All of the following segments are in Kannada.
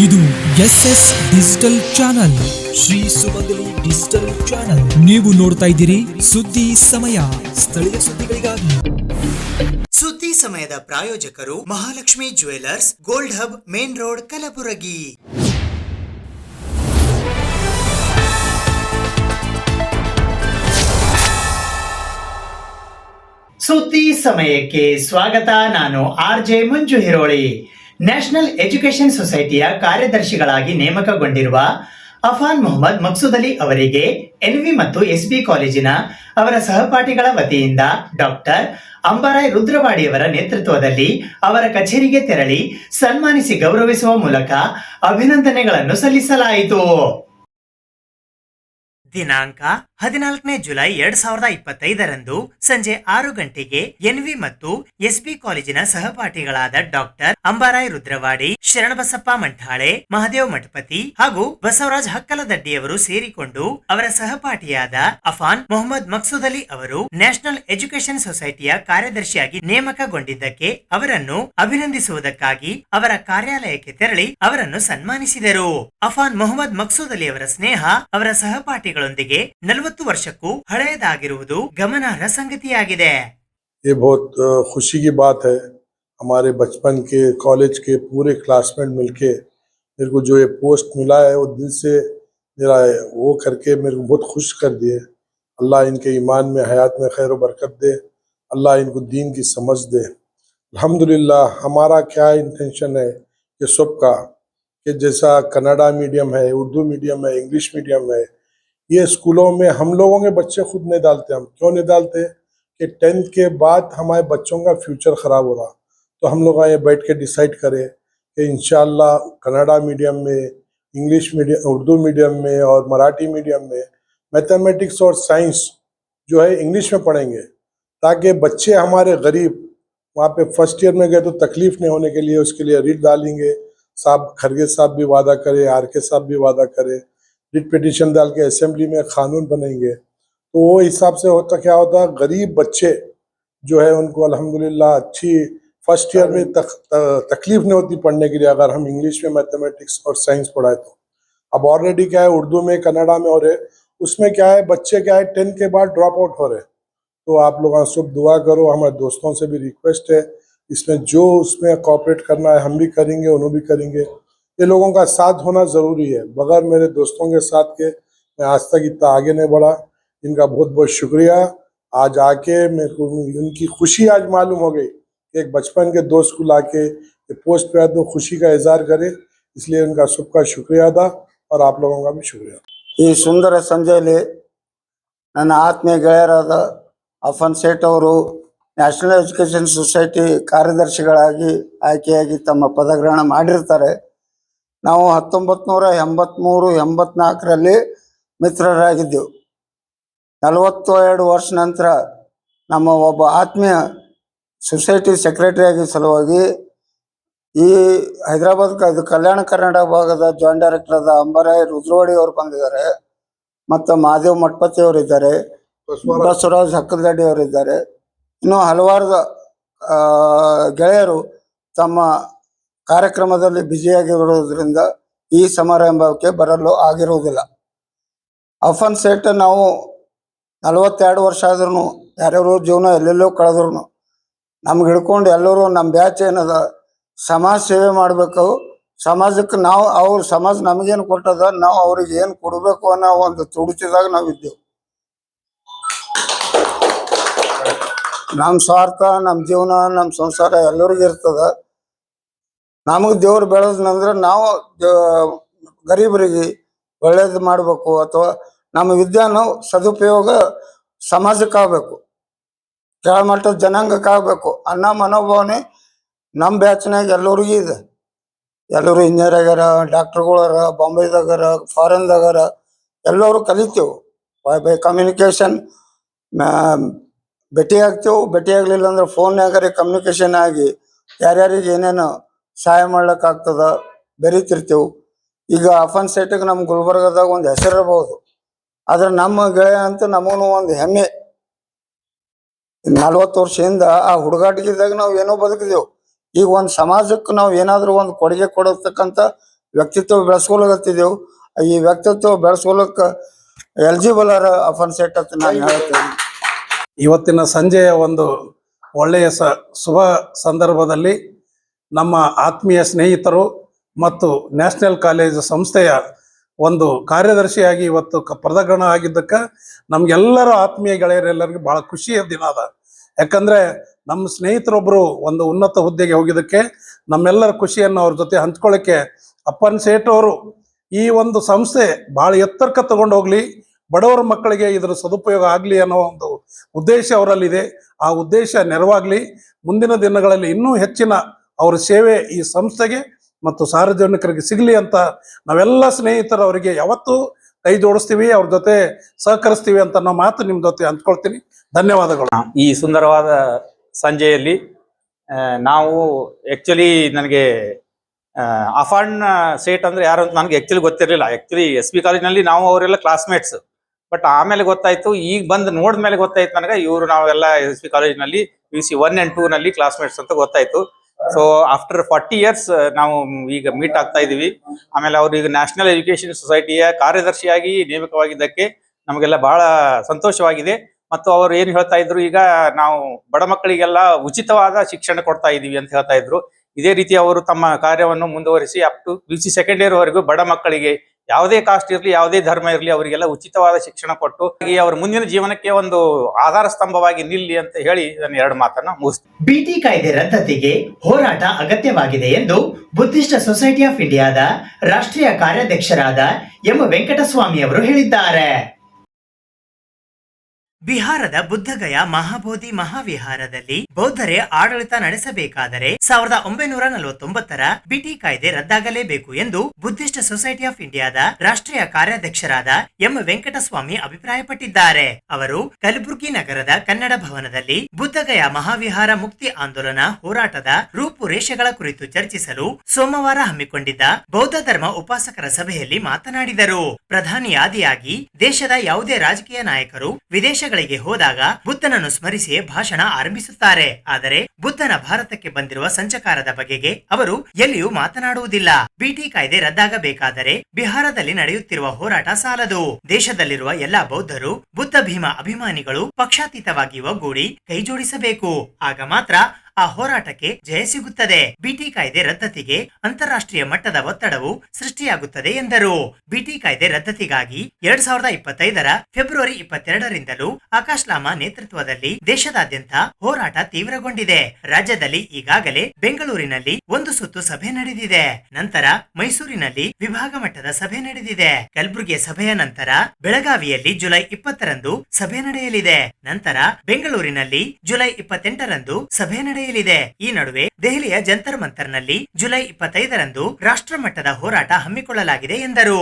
ಇದು SS ಡಿಜಿಟಲ್ ಚಾನಲ್, ಶ್ರೀ ಸುಮಂಗಲಿ ಡಿಜಿಟಲ್ ಚಾನಲ್. ನೀವು ನೋಡ್ತಾ ಇದ್ದೀರಿ ಸುದ್ದಿ ಸಮಯ, ಸ್ಥಳೀಯ ಸುದ್ದಿಗಳಿಗಾಗಿ. ಸುದ್ದಿ ಸಮಯದ ಪ್ರಾಯೋಜಕರು Mahalakshmi jewellers, gold hub, main road, Kalaburagi. ಸುದ್ದಿ ಸಮಯಕ್ಕೆ ಸ್ವಾಗತ. ನಾನು RJ ಮಂಜು ಹಿರೋಳಿ. ನ್ಯಾಷನಲ್ ಎಜುಕೇಷನ್ ಸೊಸೈಟಿಯ ಕಾರ್ಯದರ್ಶಿಗಳಾಗಿ ನೇಮಕಗೊಂಡಿರುವ ಅಫಾನ್ ಮೊಹಮ್ಮದ್ ಮಕ್ಸೂದ್ ಅಲಿ ಅವರಿಗೆ NV ಮತ್ತು SB ಕಾಲೇಜಿನ ಅವರ ಸಹಪಾಠಿಗಳ ವತಿಯಿಂದ ಡಾಕ್ಟರ್ ಅಂಬಾರಾಯ್ ರುದ್ರವಾಡಿಯವರ ನೇತೃತ್ವದಲ್ಲಿ ಅವರ ಕಚೇರಿಗೆ ತೆರಳಿ ಸನ್ಮಾನಿಸಿ ಗೌರವಿಸುವ ಮೂಲಕ ಅಭಿನಂದನೆಗಳನ್ನು ಸಲ್ಲಿಸಲಾಯಿತು. ದಿನಾಂಕ 14 ಜುಲೈ 2025 ಸಂಜೆ 6 ಗಂಟೆಗೆ NV ಮತ್ತು SB ಕಾಲೇಜಿನ ಸಹಪಾಠಿಗಳಾದ ಡಾಕ್ಟರ್ ಅಂಬಾರಾಯ್ ರುದ್ರವಾಡಿ, ಶರಣಬಸಪ್ಪ ಮಂಠಾಳೆ, ಮಹದೇವ್ ಮಠಪತಿ ಹಾಗೂ ಬಸವರಾಜ್ ಹಕ್ಕಲದಡ್ಡಿಯವರು ಸೇರಿಕೊಂಡು ಅವರ ಸಹಪಾಠಿಯಾದ ಅಫಾನ್ ಮೊಹಮ್ಮದ್ ಮಕ್ಸೂದ್ ಅಲಿ ಅವರು ನ್ಯಾಷನಲ್ ಎಜುಕೇಷನ್ ಸೊಸೈಟಿಯ ಕಾರ್ಯದರ್ಶಿಯಾಗಿ ನೇಮಕಗೊಂಡಿದ್ದಕ್ಕೆ ಅವರನ್ನು ಅಭಿನಂದಿಸುವುದಕ್ಕಾಗಿ ಅವರ ಕಾರ್ಯಾಲಯಕ್ಕೆ ತೆರಳಿ ಅವರನ್ನು ಸನ್ಮಾನಿಸಿದರು. ಅಫಾನ್ ಮೊಹಮ್ಮದ್ ಮಕ್ಸೂದ್ ಅಲಿ ಅವರ ಸ್ನೇಹ ಅವರ ಸಹಪಾಠಿಗಳೊಂದಿಗೆ 40 ವರ್ಷಕ್ಕೂ ಹಳೆಯದಾಗಿರುವುದು ಗಮನಾರ್ಹ ಸಂಗತಿಯಾಗಿದೆ. ये बहुत खुशी की बात है. हमारे बचपन के कॉलेज के पूरे क्लासमेट मिलके मेरे को जो ये पोस्ट मिला है वो दिल से मेरा वो करके मेरे को बहुत खुश कर दिए. अल्लाह इनके ईमान में, हयात में खैर व बरकत दे. अल्लाह इनको दीन की समझ दे. अल्हम्दुलिल्लाह. हमारा क्या इंटेंशन है कि सबका कि जैसा कन्नड़ा मीडियम है, उर्दू मीडियम है, इंग्लिश मीडियम है, ये स्कूलों में हम लोगों के बच्चे खुद नहीं डालते. हम क्यों नहीं डालते कि 10th के बाद हमारे बच्चों का फ्यूचर ख़राब हो रहा, तो हम लोग ये बैठ के डिसाइड करें कि इंशाल्लाह कन्नड़ा मीडियम में, इंग्लिश मीडियम, उर्दू मीडियम में और मराठी मीडियम में मैथमेटिक्स और साइंस जो है इंग्लिश में पढ़ेंगे, ताकि बच्चे हमारे गरीब वहाँ पे फर्स्ट ईयर में गए तो तकलीफ़ नहीं होने के लिए उसके लिए रीट डालेंगे. साहब खरगे साहब भी वादा करे, RK साहब भी वादा करे, रिट पिटिशन डाल के असेंबली में कानून बनेंगे. तो वो हिसाब से होता क्या होता, गरीब बच्चे जो है उनको अल्हम्दुलिल्लाह अच्छी फर्स्ट ईयर में तकलीफ नहीं होती पढ़ने के लिए, अगर हम इंग्लिश में मैथमेटिक्स और साइंस पढ़ाए तो. अब ऑलरेडी क्या है उर्दू में, कन्नड़ा में हो रहे, उसमें क्या है बच्चे क्या है 10 के बाद ड्रॉप आउट हो रहे. तो आप लोग सब दुआ करो. हमारे दोस्तों से भी रिक्वेस्ट है, इसमें जो उसमें कॉपरेट करना है हम भी करेंगे, उन्होंने भी करेंगे. ये लोगों का साथ होना ज़रूरी है. बगैर मेरे दोस्तों के साथ के मैं आज तक इतना आगे नहीं बढ़ा. इनका बहुत बहुत शुक्रिया. आज आके मेरे को उनकी खुशी आज मालूम हो गई कि एक बचपन के दोस्त को लाके पोस्ट पे आए तो खुशी का इजहार करे. इसलिए उनका सबका शुक्रिया अदा और आप लोगों का भी शुक्रिया. ಈ ಸುಂದರ ಸಂಜೆಯಲ್ಲಿ ನನ್ನ ಆತ್ಮೀಯ ಗೆಳೆಯರಾದ ಅಫನ್ ಸೇಠ್ ಅವರು ನ್ಯಾಷನಲ್ ಎಜುಕೇಷನ್ ಸೊಸೈಟಿ ಕಾರ್ಯದರ್ಶಿಗಳಾಗಿ ಆಯ್ಕೆಯಾಗಿ ತಮ್ಮ ಪದಗ್ರಹಣ ಮಾಡಿರ್ತಾರೆ. ನಾವು 1983-84ರಲ್ಲಿ ಮಿತ್ರರಾಗಿದ್ದೆವು. 42 ವರ್ಷ ನಂತರ ನಮ್ಮ ಒಬ್ಬ ಆತ್ಮೀಯ ಸೊಸೈಟಿ ಸೆಕ್ರೆಟರಿಯಾಗಿ ಸಲುವಾಗಿ ಈ ಹೈದರಾಬಾದ್ ಕಲ್ಯಾಣ ಕರ್ನಾಟಕ ಭಾಗದ ಜಾಯಿಂಟ್ ಡೈರೆಕ್ಟರ್ ಆದ ಅಂಬಾರಾಯ್ ರುದ್ರವಾಡಿ ಅವರು ಬಂದಿದ್ದಾರೆ, ಮತ್ತು ಮಹಾದೇವ್ ಮಠಪತಿ ಅವರಿದ್ದಾರೆ, ಬಸವರಾಜ್ ಹಕ್ಕಲದಡ್ಡಿ ಅವರಿದ್ದಾರೆ. ಇನ್ನೂ ಹಲವಾರು ಗೆಳೆಯರು ತಮ್ಮ ಕಾರ್ಯಕ್ರಮದಲ್ಲಿ ಬ್ಯುಸಿಯಾಗಿರೋದ್ರಿಂದ ಈ ಸಮಾರಂಭಕ್ಕೆ ಬರಲು ಆಗಿರುವುದಿಲ್ಲ. ಅಫನ್ ಸೇಠ್ ನಾವು 42 ವರ್ಷ ಆದ್ರೂ ಯಾರ್ಯಾರು ಜೀವನ ಎಲ್ಲೆಲ್ಲೋ ಕಳೆದ್ರು ನಮ್ಗೆ ಹಿಡ್ಕೊಂಡು ಎಲ್ಲರೂ ನಮ್ಮ ಬ್ಯಾಚ್ ಏನದ ಸಮಾಜ ಸೇವೆ ಮಾಡಬೇಕು, ಸಮಾಜಕ್ಕೆ ನಾವು ಅವ್ರ ಸಮಾಜ ನಮಗೇನು ಕೊಟ್ಟದ ನಾವು ಅವ್ರಿಗೆ ಏನು ಕೊಡಬೇಕು ಅನ್ನೋ ಒಂದು ತುಡಿತದಾಗ ನಾವಿದ್ದೆವು. ನಮ್ಮ ಸ್ವಾರ್ಥ, ನಮ್ಮ ಜೀವನ, ನಮ್ಮ ಸಂಸಾರ ಎಲ್ಲರಿಗೂ ಇರ್ತದ. ನಮಗೆ ದೇವ್ರು ಬೆಳೆದ್ನಂದ್ರೆ ನಾವು ಗರೀಬರಿಗೆ ಒಳ್ಳೇದು ಮಾಡಬೇಕು, ಅಥವಾ ನಮ್ಮ ವಿದ್ಯಾನು ಸದುಪಯೋಗ ಸಮಾಜಕ್ಕೆ ಆಗಬೇಕು, ಕೆಳಮಟ್ಟದ ಜನಾಂಗಕ್ಕೆ ಆಗಬೇಕು ಅನ್ನೋ ಮನೋಭಾವನೆ ನಮ್ಮ ಬ್ಯಾಚ್ನಾಗ ಎಲ್ಲರಿಗೂ ಇದೆ. ಎಲ್ಲರೂ ಇಂಜಿನಿಯರ್ ಆಗ್ಯಾರ, ಡಾಕ್ಟರ್ಗಳಾರ, ಬಾಂಬೆದಾಗಾರ, ಫಾರಿನ್ದಾಗಾರ, ಎಲ್ಲರೂ ಕಲಿತೇವೆ. ಬೈ ಕಮ್ಯುನಿಕೇಷನ್ ಭೇಟಿ ಆಗ್ತೇವೆ. ಭೇಟಿ ಆಗಲಿಲ್ಲ ಅಂದ್ರೆ ಫೋನ್ಯಾಗಾರೆ ಕಮ್ಯುನಿಕೇಷನ್ ಆಗಿ ಯಾರ್ಯಾರಿಗೆ ಏನೇನು ಸಹಾಯ ಮಾಡ್ಲಿಕ್ಕಾಗ್ತದ ಬೆರೀತಿರ್ತೇವೆ. ಈಗ ಅಫನ್ ಸೇಠಿಗೆ ನಮ್ಮ ಗುಲ್ಬರ್ಗದಾಗ ಒಂದು ಹೆಸರಿರ್ಬೋದು, ಆದ್ರೆ ನಮ್ಮ ಗೆಳೆಯ ಅಂತ ನಮಗೂ ಒಂದು ಹೆಮ್ಮೆ. 40 ವರ್ಷದಿಂದ ಆ ಹುಡುಗಾಟಿದಾಗ ನಾವು ಏನೋ ಬದುಕಿದೆವು. ಈಗ ಒಂದು ಸಮಾಜಕ್ಕೆ ನಾವು ಏನಾದರೂ ಒಂದು ಕೊಡುಗೆ ಕೊಡತಕ್ಕಂಥ ವ್ಯಕ್ತಿತ್ವ ಬೆಳೆಸ್ಕೊಳಕತ್ತಿದ್ದೆವು. ಈ ವ್ಯಕ್ತಿತ್ವ ಬೆಳೆಸ್ಕೊಳಕ್ಕೆ ಎಲಿಜಿಬಲ್ ಅಫನ್ ಸೆಟ್ ಅಂತ ನಾನು ಹೇಳ್ತೇನೆ. ಇವತ್ತಿನ ಸಂಜೆಯ ಒಂದು ಒಳ್ಳೆಯ ಶುಭ ಸಂದರ್ಭದಲ್ಲಿ ನಮ್ಮ ಆತ್ಮೀಯ ಸ್ನೇಹಿತರು ಮತ್ತು ನ್ಯಾಷನಲ್ ಕಾಲೇಜ್ ಸಂಸ್ಥೆಯ ಒಂದು ಕಾರ್ಯದರ್ಶಿಯಾಗಿ ಇವತ್ತು ಪದಗ್ರಹಣ ಆಗಿದ್ದಕ್ಕೆ ನಮಗೆಲ್ಲರ ಆತ್ಮೀಯ ಗೆಳೆಯರೆಲ್ಲರಿಗೂ ಭಾಳ ಖುಷಿಯ ದಿನ ಅದ. ಯಾಕಂದರೆ ನಮ್ಮ ಸ್ನೇಹಿತರೊಬ್ಬರು ಒಂದು ಉನ್ನತ ಹುದ್ದೆಗೆ ಹೋಗಿದ್ದಕ್ಕೆ ನಮ್ಮೆಲ್ಲರ ಖುಷಿಯನ್ನು ಅವ್ರ ಜೊತೆ ಹಂಚ್ಕೊಳ್ಳೋಕ್ಕೆ ಅಪ್ಪನ್ ಸೇಠ್ ಅವರು ಈ ಒಂದು ಸಂಸ್ಥೆ ಭಾಳ ಎತ್ತರಕ್ಕೆ ತಗೊಂಡು ಹೋಗ್ಲಿ, ಬಡವರ ಮಕ್ಕಳಿಗೆ ಇದರ ಸದುಪಯೋಗ ಆಗಲಿ ಅನ್ನೋ ಒಂದು ಉದ್ದೇಶ ಅವರಲ್ಲಿದೆ. ಆ ಉದ್ದೇಶ ನೆರವಾಗಲಿ. ಮುಂದಿನ ದಿನಗಳಲ್ಲಿ ಇನ್ನೂ ಹೆಚ್ಚಿನ ಅವರ ಸೇವೆ ಈ ಸಂಸ್ಥೆಗೆ ಮತ್ತು ಸಾರ್ವಜನಿಕರಿಗೆ ಸಿಗಲಿ ಅಂತ ನಾವೆಲ್ಲ ಸ್ನೇಹಿತರು ಅವರಿಗೆ ಯಾವತ್ತೂ ಕೈ ಜೋಡಿಸ್ತೀವಿ, ಅವ್ರ ಜೊತೆ ಸಹಕರಿಸ್ತೀವಿ ಅಂತ ಅನ್ನೋ ಮಾತು ನಿಮ್ಮ ಜೊತೆ ಹಂಚ್ಕೊಳ್ತೀನಿ. ಧನ್ಯವಾದಗಳು. ಈ ಸುಂದರವಾದ ಸಂಜೆಯಲ್ಲಿ ನಾವು ಆ್ಯಕ್ಚುಲಿ ನನಗೆ ಅಫಾನ್ ಸೇಟ್ ಅಂದರೆ ಯಾರು ಅಂತ ನನಗೆ ಆ್ಯಕ್ಚುಲಿ ಗೊತ್ತಿರಲಿಲ್ಲ. ಆ್ಯಕ್ಚುಲಿ SP ಕಾಲೇಜ್ನಲ್ಲಿ ನಾವು ಅವರೆಲ್ಲ ಕ್ಲಾಸ್ಮೇಟ್ಸ್. ಬಟ್ ಆಮೇಲೆ ಗೊತ್ತಾಯ್ತು, ಈಗ ಬಂದು ನೋಡಿದ್ಮೇಲೆ ಗೊತ್ತಾಯ್ತು ನನಗೆ ಇವರು ನಾವೆಲ್ಲ SP ಕಾಲೇಜ್ನಲ್ಲಿ PUC 1 and 2 ನಲ್ಲಿ ಕ್ಲಾಸ್ಮೇಟ್ಸ್ ಅಂತ ಗೊತ್ತಾಯ್ತು. ಸೊ ಆಫ್ಟರ್ 40 years ನಾವು ಈಗ ಮೀಟ್ ಆಗ್ತಾ ಇದ್ದೀವಿ. ಆಮೇಲೆ ಅವರು ಈಗ ನ್ಯಾಷನಲ್ ಎಜುಕೇಶನ್ ಸೊಸೈಟಿಯ ಕಾರ್ಯದರ್ಶಿಯಾಗಿ ನೇಮಕವಾಗಿದ್ದಕ್ಕೆ ನಮಗೆಲ್ಲ ಬಹಳ ಸಂತೋಷವಾಗಿದೆ. ಮತ್ತು ಅವರು ಏನು ಹೇಳ್ತಾ ಇದ್ರು, ಈಗ ನಾವು ಬಡ ಮಕ್ಕಳಿಗೆಲ್ಲ ಉಚಿತವಾದ ಶಿಕ್ಷಣ ಕೊಡ್ತಾ ಇದ್ದೀವಿ ಅಂತ ಹೇಳ್ತಾ ಇದ್ರು. ಇದೇ ರೀತಿ ಅವರು ತಮ್ಮ ಕಾರ್ಯವನ್ನು ಮುಂದುವರಿಸಿ up to PUC 2nd year ವರೆಗೂ ಬಡ ಮಕ್ಕಳಿಗೆ ಯಾವುದೇ ಕಾಸ್ಟ್ ಇರಲಿ, ಯಾವುದೇ ಧರ್ಮ ಇರಲಿ, ಅವರಿಗೆಲ್ಲ ಉಚಿತವಾದ ಶಿಕ್ಷಣ ಕೊಟ್ಟು ಅವರ ಮುಂದಿನ ಜೀವನಕ್ಕೆ ಒಂದು ಆಧಾರ ಸ್ತಂಭವಾಗಿ ನಿಲ್ಲಿ ಅಂತ ಹೇಳಿ ನನ್ನ 2 ಮಾತನ್ನ ಮುಗಿಸ್ತೀನಿ. ಬಿಟಿ ಕಾಯ್ದೆ ರದ್ದತಿಗೆ ಹೋರಾಟ ಅಗತ್ಯವಾಗಿದೆ ಎಂದು ಬುದ್ಧಿಸ್ಟ್ ಸೊಸೈಟಿ ಆಫ್ ಇಂಡಿಯಾದ ರಾಷ್ಟ್ರೀಯ ಕಾರ್ಯಾಧ್ಯಕ್ಷರಾದ ಎಂ ವೆಂಕಟಸ್ವಾಮಿ ಅವರು ಹೇಳಿದ್ದಾರೆ. ಬಿಹಾರದ ಬುದ್ಧಗಯಾ ಮಹಾಬೋಧಿ ಮಹಾವಿಹಾರದಲ್ಲಿ ಬೌದ್ಧರೇ ಆಡಳಿತ ನಡೆಸಬೇಕಾದರೆ 1949ರ ಬಿಟಿ ಕಾಯ್ದೆ ರದ್ದಾಗಲೇಬೇಕು ಎಂದು ಬುದ್ಧಿಸ್ಟ್ ಸೊಸೈಟಿ ಆಫ್ ಇಂಡಿಯಾದ ರಾಷ್ಟ್ರೀಯ ಕಾರ್ಯಾಧ್ಯಕ್ಷರಾದ ಎಂ ವೆಂಕಟಸ್ವಾಮಿ ಅಭಿಪ್ರಾಯಪಟ್ಟಿದ್ದಾರೆ. ಅವರು ಕಲಬುರ್ಗಿ ನಗರದ ಕನ್ನಡ ಭವನದಲ್ಲಿ ಬುದ್ಧಗಯಾ ಮಹಾವಿಹಾರ ಮುಕ್ತಿ ಆಂದೋಲನ ಹೋರಾಟದ ರೂಪುರೇಷೆಗಳ ಕುರಿತು ಚರ್ಚಿಸಲು ಸೋಮವಾರ ಹಮ್ಮಿಕೊಂಡಿದ್ದ ಬೌದ್ಧ ಧರ್ಮ ಉಪಾಸಕರ ಸಭೆಯಲ್ಲಿ ಮಾತನಾಡಿದರು. ಪ್ರಧಾನಿಯಾದಿಯಾಗಿ ದೇಶದ ಯಾವುದೇ ರಾಜಕೀಯ ನಾಯಕರು ವಿದೇಶ ಹೋದಾಗ ಬುದ್ಧನನ್ನು ಸ್ಮರಿಸಿಯೇ ಭಾಷಣ ಆರಂಭಿಸುತ್ತಾರೆ. ಆದರೆ ಬುದ್ಧನ ಭಾರತಕ್ಕೆ ಬಂದಿರುವ ಸಂಚಕಾರದ ಬಗೆಗೆ ಅವರು ಎಲ್ಲಿಯೂ ಮಾತನಾಡುವುದಿಲ್ಲ. ಬಿಟಿ ಕಾಯ್ದೆ ರದ್ದಾಗಬೇಕಾದರೆ ಬಿಹಾರದಲ್ಲಿ ನಡೆಯುತ್ತಿರುವ ಹೋರಾಟ ಸಾಲದು. ದೇಶದಲ್ಲಿರುವ ಎಲ್ಲಾ ಬೌದ್ಧರು, ಬುದ್ಧ ಭೀಮ ಅಭಿಮಾನಿಗಳು ಪಕ್ಷಾತೀತವಾಗಿ ಒಗ್ಗೂಡಿ ಕೈಜೋಡಿಸಬೇಕು. ಆಗ ಮಾತ್ರ ಆ ಹೋರಾಟಕ್ಕೆ ಜಯ ಸಿಗುತ್ತದೆ. ಬಿಟಿ ಕಾಯ್ದೆ ರದ್ದತಿಗೆ ಅಂತಾರಾಷ್ಟ್ರೀಯ ಮಟ್ಟದ ಒತ್ತಡವು ಸೃಷ್ಟಿಯಾಗುತ್ತದೆ ಎಂದರು. ಬಿಟಿ ಕಾಯ್ದೆ ರದ್ದತಿಗಾಗಿ 2025ರ ಫೆಬ್ರವರಿ 22ರಿಂದಲೂ ಆಕಾಶ್ ಲಾಮಾ ನೇತೃತ್ವದಲ್ಲಿ ದೇಶದಾದ್ಯಂತ ಹೋರಾಟ ತೀವ್ರಗೊಂಡಿದೆ. ರಾಜ್ಯದಲ್ಲಿ ಈಗಾಗಲೇ ಬೆಂಗಳೂರಿನಲ್ಲಿ ಒಂದು ಸುತ್ತು ಸಭೆ ನಡೆದಿದೆ. ನಂತರ ಮೈಸೂರಿನಲ್ಲಿ ವಿಭಾಗ ಮಟ್ಟದ ಸಭೆ ನಡೆದಿದೆ. ಕಲಬುರಗಿಯ ಸಭೆಯ ನಂತರ ಬೆಳಗಾವಿಯಲ್ಲಿ ಜುಲೈ 20ರಂದು ಸಭೆ ನಡೆಯಲಿದೆ. ನಂತರ ಬೆಂಗಳೂರಿನಲ್ಲಿ ಜುಲೈ 28ರಂದು ಸಭೆ ನಡೆಯಲಿದೆ. ಈ ನಡುವೆ ದೆಹಲಿಯ ಜಂತರ್ ಮಂತರ್ನಲ್ಲಿ ಜುಲೈ 25ರಂದು ರಾಷ್ಟ್ರ ಮಟ್ಟದ ಹೋರಾಟ ಹಮ್ಮಿಕೊಳ್ಳಲಾಗಿದೆ ಎಂದರು.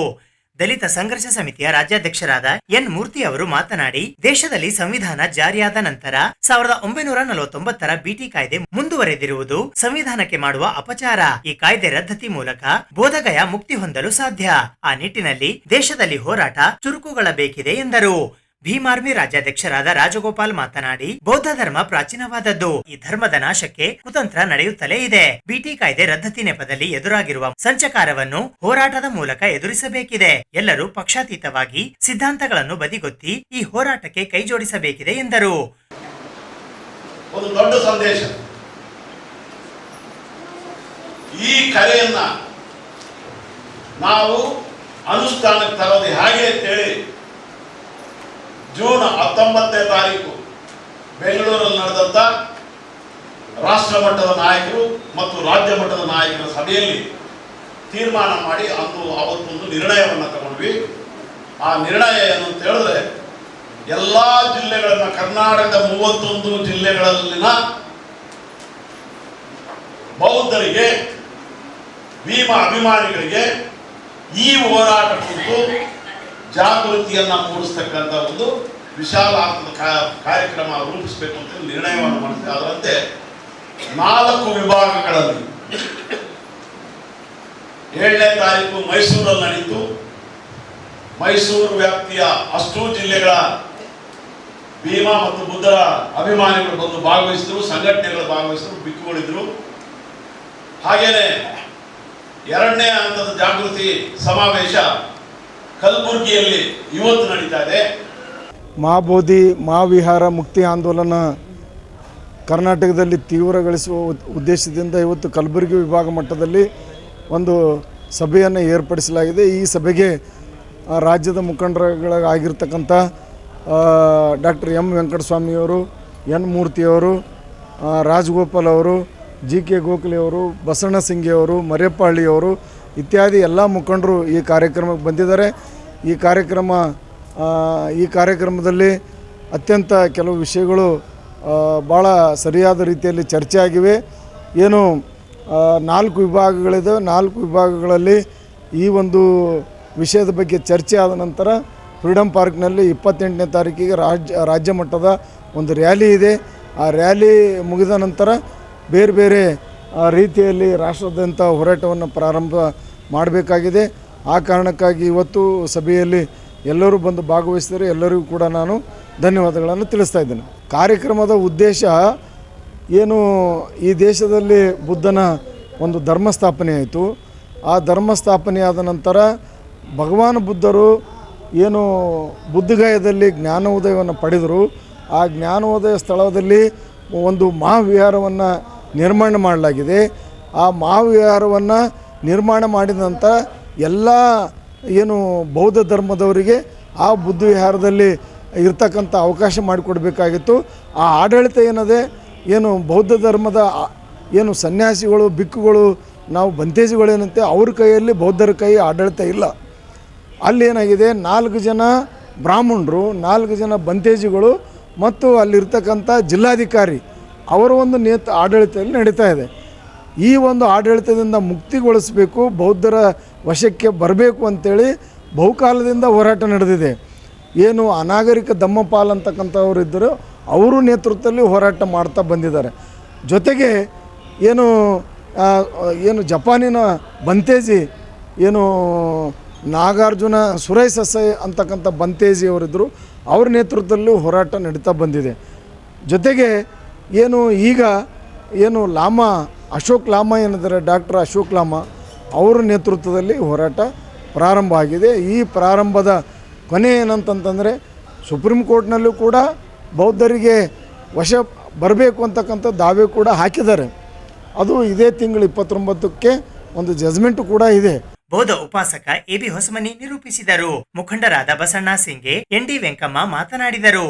ದಲಿತ ಸಂಘರ್ಷ ಸಮಿತಿಯ ರಾಜ್ಯಾಧ್ಯಕ್ಷರಾದ ಎನ್ ಮೂರ್ತಿ ಅವರು ಮಾತನಾಡಿ, ದೇಶದಲ್ಲಿ ಸಂವಿಧಾನ ಜಾರಿಯಾದ ನಂತರ 1949ರ ಬಿಟಿ ಕಾಯ್ದೆ ಮುಂದುವರೆದಿರುವುದು ಸಂವಿಧಾನಕ್ಕೆ ಮಾಡುವ ಅಪಚಾರ. ಈ ಕಾಯ್ದೆ ರದ್ದತಿ ಮೂಲಕ ಬೋಧಗಯಾ ಮುಕ್ತಿ ಹೊಂದಲು ಸಾಧ್ಯ. ಆ ನಿಟ್ಟಿನಲ್ಲಿ ದೇಶದಲ್ಲಿ ಹೋರಾಟ ಚುರುಕುಗೊಳ್ಳಬೇಕಿದೆ ಎಂದರು. ಭೀಮಾರ್ಮಿ ರಾಜ್ಯಾಧ್ಯಕ್ಷರಾದ ರಾಜಗೋಪಾಲ್ ಮಾತನಾಡಿ, ಬೌದ್ಧ ಧರ್ಮ ಪ್ರಾಚೀನವಾದದ್ದು. ಈ ಧರ್ಮದ ನಾಶಕ್ಕೆ ಕುತಂತ್ರ ನಡೆಯುತ್ತಲೇ ಇದೆ. ಬಿಟಿ ಕಾಯ್ದೆ ರದ್ದತಿ ನೆಪದಲ್ಲಿ ಎದುರಾಗಿರುವ ಸಂಚಕಾರವನ್ನು ಹೋರಾಟದ ಮೂಲಕ ಎದುರಿಸಬೇಕಿದೆ. ಎಲ್ಲರೂ ಪಕ್ಷಾತೀತವಾಗಿ ಸಿದ್ಧಾಂತಗಳನ್ನು ಬದಿಗೊತ್ತಿ ಈ ಹೋರಾಟಕ್ಕೆ ಕೈಜೋಡಿಸಬೇಕಿದೆ ಎಂದರು. ಒಂದು ದೊಡ್ಡ ಸಂದೇಶ. ಈ ಕರೆಯನ್ನ ನಾವು ಅನುಷ್ಠಾನಕ್ಕೆ ತರೋದು ಹೇಗೆ ಅಂತೇಳಿ ಜೂನ್ 19ನೇ ತಾರೀಕು ಬೆಂಗಳೂರಲ್ಲಿ ನಡೆದಂಥ ರಾಷ್ಟ್ರ ಮಟ್ಟದ ನಾಯಕರು ಮತ್ತು ರಾಜ್ಯ ಮಟ್ಟದ ನಾಯಕರ ಸಭೆಯಲ್ಲಿ ತೀರ್ಮಾನ ಮಾಡಿ ಅವತ್ತೊಂದು ನಿರ್ಣಯವನ್ನು ತಗೊಂಡ್ವಿ. ಆ ನಿರ್ಣಯ ಏನು ಅಂತ ಹೇಳಿದ್ರೆ, ಎಲ್ಲ ಜಿಲ್ಲೆಗಳನ್ನ, ಕರ್ನಾಟಕದ 31 ಜಿಲ್ಲೆಗಳಲ್ಲಿನ ಬೌದ್ಧರಿಗೆ, ಭೀಮ ಅಭಿಮಾನಿಗಳಿಗೆ ಈ ಹೋರಾಟ ಕುರಿತು ಜಾಗೃತಿಯನ್ನ ಮೂಡಿಸ್ತಕ್ಕಂಥ ಒಂದು ವಿಶಾಲಾರ್ಥದ ಕಾರ್ಯಕ್ರಮ ರೂಪಿಸಬೇಕು ಅಂತ ನಿರ್ಣಯವನ್ನು ಮಾಡಿದೆ. ಅದರಂತೆ 4 ವಿಭಾಗಗಳಲ್ಲಿ 7ನೇ ತಾರೀಕು ಮೈಸೂರಲ್ಲಿ ನಡೀತು. ಮೈಸೂರು ವ್ಯಾಪ್ತಿಯ ಅಷ್ಟೂ ಜಿಲ್ಲೆಗಳ ಭೀಮ ಮತ್ತು ಬುದ್ಧರ ಅಭಿಮಾನಿಗಳು ಬಂದು ಭಾಗವಹಿಸಿದ್ರು, ಸಂಘಟನೆಗಳು ಭಾಗವಹಿಸಿದ್ರು, ಬಿಕ್ಕುಗಳಿದ್ರು. ಹಾಗೇನೆ ಎರಡನೇ ಹಂತದ ಜಾಗೃತಿ ಸಮಾವೇಶ ಕಲಬುರಗಿಯಲ್ಲಿ ಇವತ್ತು ನಡೀತಾ ಇದೆ. ಮಹಾಬೋಧಿ ಮಹಾವಿಹಾರ ಮುಕ್ತಿ ಆಂದೋಲನ ಕರ್ನಾಟಕದಲ್ಲಿ ತೀವ್ರಗೊಳಿಸುವ ಉದ್ದೇಶದಿಂದ ಇವತ್ತು ಕಲಬುರಗಿ ವಿಭಾಗ ಮಟ್ಟದಲ್ಲಿ ಒಂದು ಸಭೆಯನ್ನು ಏರ್ಪಡಿಸಲಾಗಿದೆ. ಈ ಸಭೆಗೆ ರಾಜ್ಯದ ಮುಖಂಡರುಗಳಾಗಿರ್ತಕ್ಕಂಥ ಡಾಕ್ಟರ್ ಎಂ ವೆಂಕಟಸ್ವಾಮಿಯವರು, ಎನ್ ಮೂರ್ತಿಯವರು, ರಾಜಗೋಪಾಲ್ ಅವರು, ಜಿ ಕೆ ಗೋಖಲೆ ಅವರು, ಬಸಣ್ಣ ಸಿಂಗಿಯವರು, ಮರ್ಯಪ್ಪಹಳ್ಳಿಯವರು ಇತ್ಯಾದಿ ಎಲ್ಲ ಮುಖಂಡರು ಈ ಕಾರ್ಯಕ್ರಮಕ್ಕೆ ಬಂದಿದ್ದಾರೆ. ಈ ಕಾರ್ಯಕ್ರಮದಲ್ಲಿ ಅತ್ಯಂತ ಕೆಲವು ವಿಷಯಗಳು ಭಾಳ ಸರಿಯಾದ ರೀತಿಯಲ್ಲಿ ಚರ್ಚೆ ಆಗಿವೆ. ಏನು 4 ವಿಭಾಗಗಳಿದೆ, 4 ವಿಭಾಗಗಳಲ್ಲಿ ಈ ಒಂದು ವಿಷಯದ ಬಗ್ಗೆ ಚರ್ಚೆ ಆದ ನಂತರ ಫ್ರೀಡಮ್ ಪಾರ್ಕ್ನಲ್ಲಿ 28ನೇ ತಾರೀಕಿಗೆ ರಾಜ್ಯ ಮಟ್ಟದ ಒಂದು ರ್ಯಾಲಿ ಇದೆ. ಆ ರ್ಯಾಲಿ ಮುಗಿದ ನಂತರ ಬೇರೆ ಬೇರೆ ರೀತಿಯಲ್ಲಿ ರಾಷ್ಟ್ರಾದ್ಯಂತ ಹೋರಾಟವನ್ನು ಪ್ರಾರಂಭ ಮಾಡಬೇಕಾಗಿದೆ. ಆ ಕಾರಣಕ್ಕಾಗಿ ಇವತ್ತು ಸಭೆಯಲ್ಲಿ ಎಲ್ಲರೂ ಬಂದು ಭಾಗವಹಿಸಿದರೆ ಎಲ್ಲರಿಗೂ ಕೂಡ ನಾನು ಧನ್ಯವಾದಗಳನ್ನು ತಿಳಿಸ್ತಾ ಇದ್ದೇನೆ. ಕಾರ್ಯಕ್ರಮದ ಉದ್ದೇಶ ಏನು, ಈ ದೇಶದಲ್ಲಿ ಬುದ್ಧನ ಒಂದು ಧರ್ಮ ಸ್ಥಾಪನೆ ಆಯಿತು. ಆ ಧರ್ಮ ಸ್ಥಾಪನೆಯಾದ ನಂತರ ಭಗವಾನ್ ಬುದ್ಧರು ಏನು ಬುದ್ಧಗಯಾದಲ್ಲಿ ಜ್ಞಾನೋದಯವನ್ನು ಪಡೆದರು. ಆ ಜ್ಞಾನೋದಯ ಸ್ಥಳದಲ್ಲಿ ಒಂದು ಮಹಾವಿಹಾರವನ್ನು ನಿರ್ಮಾಣ ಮಾಡಲಾಗಿದೆ. ಆ ಮಹಾವಿಹಾರವನ್ನು ನಿರ್ಮಾಣ ಮಾಡಿದ ನಂತರ ಎಲ್ಲ ಏನು ಬೌದ್ಧ ಧರ್ಮದವರಿಗೆ ಆ ಬುದ್ಧ ವಿಹಾರದಲ್ಲಿ ಇರ್ತಕ್ಕಂಥ ಅವಕಾಶ ಮಾಡಿಕೊಡ್ಬೇಕಾಗಿತ್ತು. ಆ ಆಡಳಿತ ಏನದೆ, ಏನು ಬೌದ್ಧ ಧರ್ಮದ ಏನು ಸನ್ಯಾಸಿಗಳು, ಬಿಕ್ಕುಗಳು, ನಾವು ಬಂತೇಜಿಗಳೇನಂತೆ ಅವ್ರ ಕೈಯಲ್ಲಿ ಬೌದ್ಧರ ಕೈ ಆಡಳಿತ ಇಲ್ಲ. ಅಲ್ಲೇನಾಗಿದೆ, 4 ಜನ ಬ್ರಾಹ್ಮಣರು, 4 ಜನ ಬಂತೇಜಿಗಳು ಮತ್ತು ಅಲ್ಲಿರ್ತಕ್ಕಂಥ ಜಿಲ್ಲಾಧಿಕಾರಿ ಅವರ ಒಂದು ಆಡಳಿತದಲ್ಲಿ ನಡೀತಾ ಇದೆ. ಈ ಒಂದು ಆಡಳಿತದಿಂದ ಮುಕ್ತಿಗೊಳಿಸಬೇಕು, ಬೌದ್ಧರ ವಶಕ್ಕೆ ಬರಬೇಕು ಅಂತೇಳಿ ಬಹುಕಾಲದಿಂದ ಹೋರಾಟ ನಡೆದಿದೆ. ಏನು ಅನಾಗರಿಕ ದಮ್ಮಪಾಲ್ ಅಂತಕ್ಕಂಥವ್ರು ಇದ್ದರು, ಅವರು ನೇತೃತ್ವದಲ್ಲಿ ಹೋರಾಟ ಮಾಡ್ತಾ ಬಂದಿದ್ದಾರೆ. ಜೊತೆಗೆ ಏನು ಜಪಾನಿನ ಬಂತೇಜಿ, ಏನು ನಾಗಾರ್ಜುನ ಸುರೈಸಸೈ ಅಂತಕ್ಕಂಥ ಬಂತೇಜಿ ಅವರಿದ್ದರು, ಅವ್ರ ನೇತೃತ್ವದಲ್ಲೂ ಹೋರಾಟ ನಡೀತಾ ಬಂದಿದೆ. ಜೊತೆಗೆ ಈಗ ಲಾಮಾ ಅಶೋಕ್ ಲಾಮಾ ಏನಿದ್ದಾರೆ, ಡಾಕ್ಟರ್ ಅಶೋಕ್ ಲಾಮಾ ಅವರ ನೇತೃತ್ವದಲ್ಲಿ ಹೋರಾಟ ಪ್ರಾರಂಭ ಆಗಿದೆ. ಈ ಪ್ರಾರಂಭದ ಕೊನೆ ಏನಂತಂತಂದರೆ ಸುಪ್ರೀಂ ಕೋರ್ಟ್ನಲ್ಲೂ ಕೂಡ ಬೌದ್ಧರಿಗೆ ವಶ ಬರಬೇಕು ಅಂತಕ್ಕಂಥ ದಾವೆ ಕೂಡ ಹಾಕಿದ್ದಾರೆ. ಅದು ಇದೇ ತಿಂಗಳು 29ಕ್ಕೆ ಒಂದು ಜಜ್ಮೆಂಟ್ ಕೂಡ ಇದೆ. ಬೌದ್ಧ ಉಪಾಸಕ ಎಬಿ ಹೊಸಮನಿ ನಿರೂಪಿಸಿದರು. ಮುಖಂಡರಾದ ಬಸಣ್ಣ ಸಿಂಗೆ, ಎನ್.ಡಿ. ವೆಂಕಮ್ಮ ಮಾತನಾಡಿದರು.